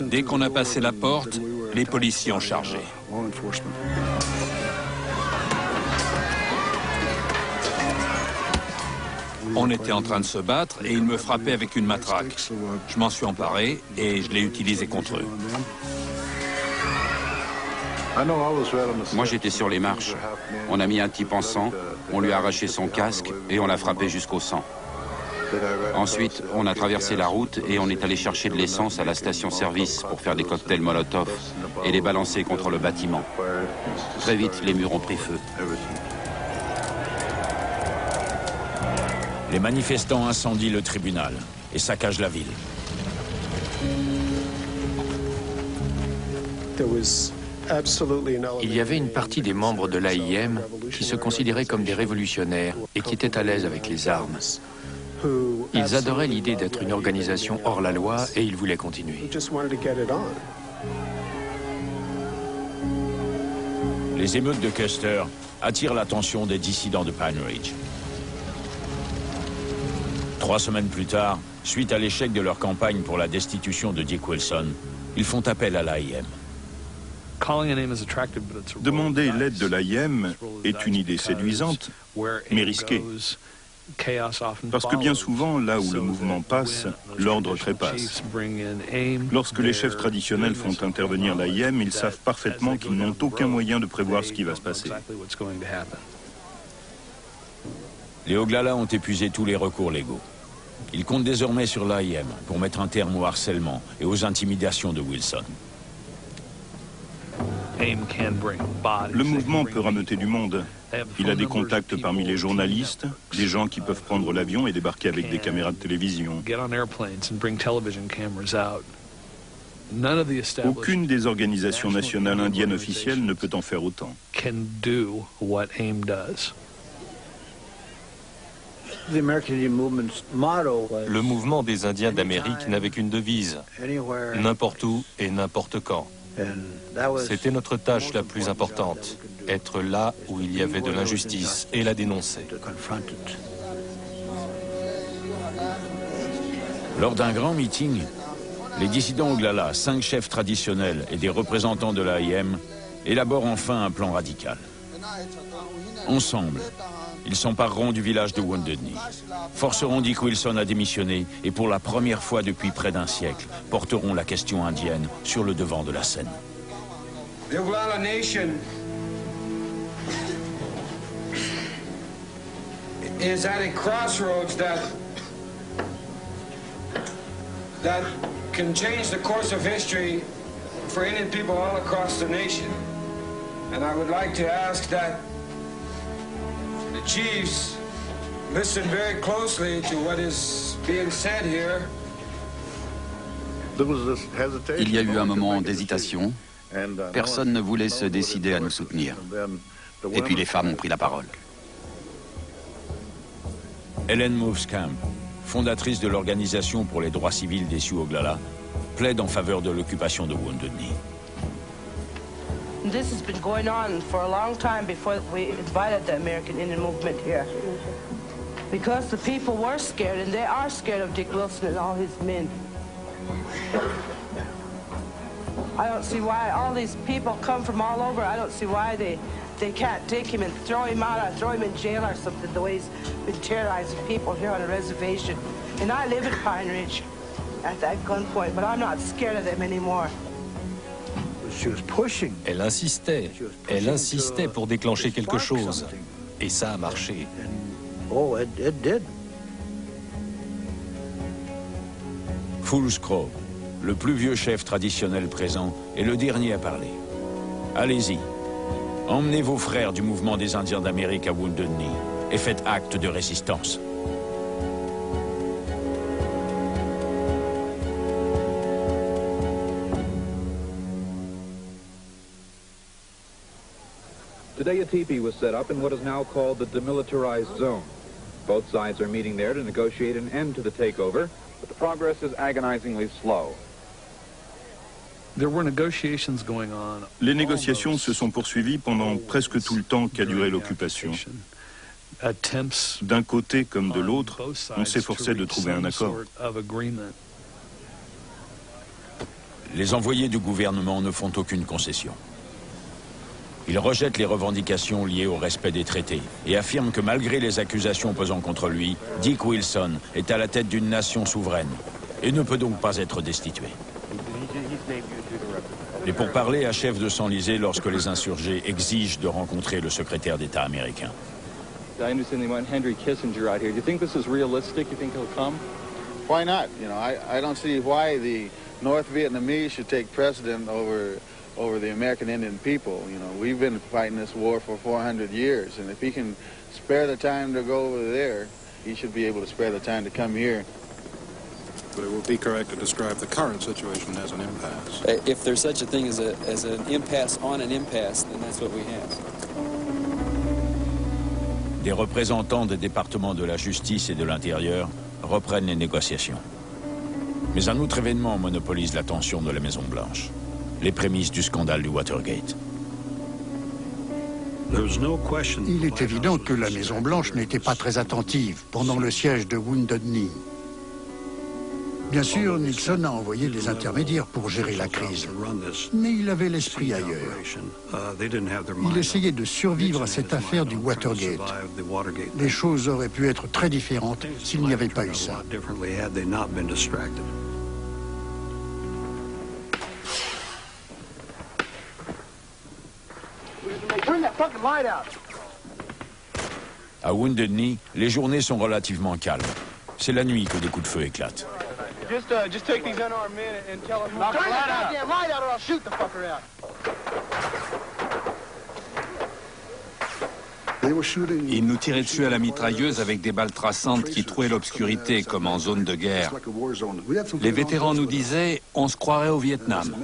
Dès qu'on a passé la porte, les policiers ont chargé. On était en train de se battre et ils me frappaient avec une matraque. Je m'en suis emparé et je l'ai utilisé contre eux. Moi, j'étais sur les marches. On a mis un type en sang, on lui a arraché son casque et on l'a frappé jusqu'au sang. Ensuite, on a traversé la route et on est allé chercher de l'essence à la station-service pour faire des cocktails Molotov et les balancer contre le bâtiment. Très vite, les murs ont pris feu. Les manifestants incendient le tribunal et saccagent la ville. Il y avait une partie des membres de l'AIM qui se considéraient comme des révolutionnaires et qui étaient à l'aise avec les armes. Ils adoraient l'idée d'être une organisation hors la loi et ils voulaient continuer. Les émeutes de Custer attirent l'attention des dissidents de Pine Ridge. 3 semaines plus tard, suite à l'échec de leur campagne pour la destitution de Dick Wilson, ils font appel à l'AIM. Demander l'aide de l'AIM est une idée séduisante, mais risquée. Parce que bien souvent, là où le mouvement passe, l'ordre trépasse. Lorsque les chefs traditionnels font intervenir l'AIM, ils savent parfaitement qu'ils n'ont aucun moyen de prévoir ce qui va se passer. Les Oglala ont épuisé tous les recours légaux. Ils comptent désormais sur l'AIM pour mettre un terme au harcèlement et aux intimidations de Wilson. Le mouvement peut rameuter du monde. Il a des contacts parmi les journalistes, des gens qui peuvent prendre l'avion et débarquer avec des caméras de télévision. Aucune des organisations nationales indiennes officielles ne peut en faire autant. Le mouvement des Indiens d'Amérique n'avait qu'une devise, n'importe où et n'importe quand. C'était notre tâche la plus importante, être là où il y avait de l'injustice et la dénoncer. Lors d'un grand meeting, les dissidents Oglala, 5 chefs traditionnels et des représentants de l'AIM élaborent enfin un plan radical. Ensemble, ils s'empareront du village de Wounded Knee, forceront Dick Wilson à démissionner et pour la première fois depuis près d'un siècle, porteront la question indienne sur le devant de la scène. The Oglala Nation is at a crossroads that can change the course of history for Indian people all across the nation. And I would like to ask that the chiefs listen very closely to what is being said here. Il y a eu un moment d'hésitation. Personne ne voulait se décider à nous soutenir. Et puis les femmes ont pris la parole. Helen Movescamp, fondatrice de l'Organisation pour les droits civils des Sioux Oglala, plaide en faveur de l'occupation de Wounded Knee. This has been going on for a long time before we invited the American Indian movement here. Because the people were scared, and they are scared of Dick Wilson and all his men. I don't see why all these people come from all over. I don't see why they can't take him and throw him out or throw him in jail or something, the way he's been terrorizing people here on a reservation. And I live in Pine Ridge at that gunpoint, but I'm not scared of them anymore. Elle insistait pour déclencher quelque chose. Et ça a marché. Fools Crow, le plus vieux chef traditionnel présent, est le dernier à parler. Allez-y, emmenez vos frères du mouvement des Indiens d'Amérique à Wounded Knee et faites acte de résistance. Today, a teepee was set up in what is now called the demilitarized zone. Both sides are meeting there to negotiate an end to the takeover, but the progress is agonizingly slow. Les négociations se sont poursuivies pendant presque tout le temps qu'a duré l'occupation. D'un côté comme de l'autre, on s'efforçait de trouver un accord. les envoyés du gouvernement ne font aucune concession. Ils rejettent les revendications liées au respect des traités et affirment que malgré les accusations pesant contre lui, Dick Wilson est à la tête d'une nation souveraine et ne peut donc pas être destitué. Les pourparlers achèvent de s'enliser lorsque les insurgés exigent de rencontrer le secrétaire d'État américain. I understand they want Henry Kissinger out here. Do you think this is realistic? You think he'll come? Why not? You know, I don't see why the North Vietnamese should take precedent over the American Indian people. You know, we've been fighting this war for 400 years, and if he can spare the time to go over there, he should be able to spare the time to come here. But it would be correct to describe the current situation as an impasse. If there's such a thing as an impasse on an impasse, then that's what we have. Des représentants des départements de la justice et de l'intérieur reprennent les négociations. Mais un autre événement monopolise l'attention de la Maison-Blanche. Les prémices du scandale du Watergate. Il est évident que la Maison-Blanche n'était pas très attentive pendant le siège de Wounded Knee. Bien sûr, Nixon a envoyé des intermédiaires pour gérer la crise, mais il avait l'esprit ailleurs. Il essayait de survivre à cette affaire du Watergate. Les choses auraient pu être très différentes s'il n'y avait pas eu ça. À Wounded Knee, les journées sont relativement calmes. C'est la nuit que des coups de feu éclatent. Just take these unarmed men and tell them, turn that goddamn light out or I'll shoot the fucker out. Ils nous tiraient dessus à la mitrailleuse avec des balles traçantes qui trouaient l'obscurité comme en zone de guerre. Les vétérans nous disaient, on se croirait au Vietnam.